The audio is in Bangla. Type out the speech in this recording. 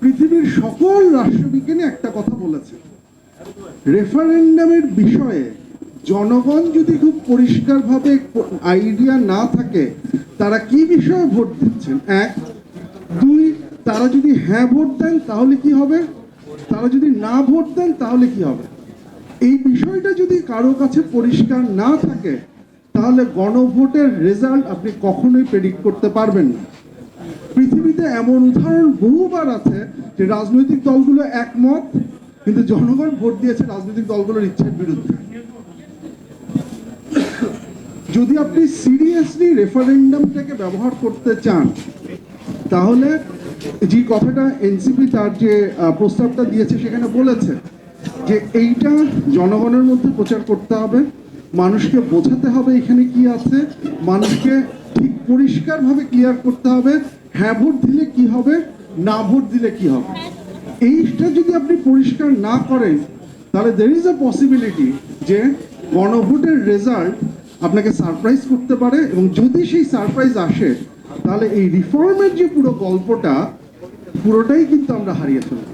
পৃথিবীর সকল রাষ্ট্রবিজ্ঞানী একটা কথা বলেছে, রেফারেন্ডামের বিষয়ে জনগণ যদি খুব পরিষ্কারভাবে আইডিয়া না থাকে তারা কি বিষয়ে ভোট দিচ্ছেন, এক। দুই, তারা যদি হ্যাঁ ভোট দেন তাহলে কি হবে, তারা যদি না ভোট দেন তাহলে কি হবে। এই বিষয়টা যদি কারো কাছে পরিষ্কার না থাকে তাহলে গণভোটের রেজাল্ট আপনি কখনোই প্রেডিক্ট করতে পারবেন না। পৃথিবীতে এমন উদাহরণ বহুবার আছে যে রাজনৈতিক দলগুলো একমত কিন্তু জনগণ ভোট দিয়েছে রাজনৈতিক দলগুলোর ইচ্ছার বিরুদ্ধে। যদি আপনি সিরিয়াসলি রেফারেন্ডামটাকে ব্যবহার করতে চান তাহলে যে কথাটা এনসিপি তার যে প্রস্তাবটা দিয়েছে সেখানে বলেছে যে এইটা জনগণের মধ্যে প্রচার করতে হবে, মানুষকে বোঝাতে হবে এখানে কি আছে, মানুষকে ঠিক পরিষ্কারভাবে ক্লিয়ার করতে হবে হ্যাঁ ভোট দিলে কি হবে, না ভোট দিলে কি হবে। এইটা যদি আপনি পরিষ্কার না করেন তাহলে there is a possibility যে গণভোটের রেজাল্ট আপনাকে সারপ্রাইজ করতে পারে, এবং যদি সেই সারপ্রাইজ আসে তাহলে এই রিফর্মের যে পুরো গল্পটা পুরোটাই কিন্তু আমরা হারিয়ে ফেলব।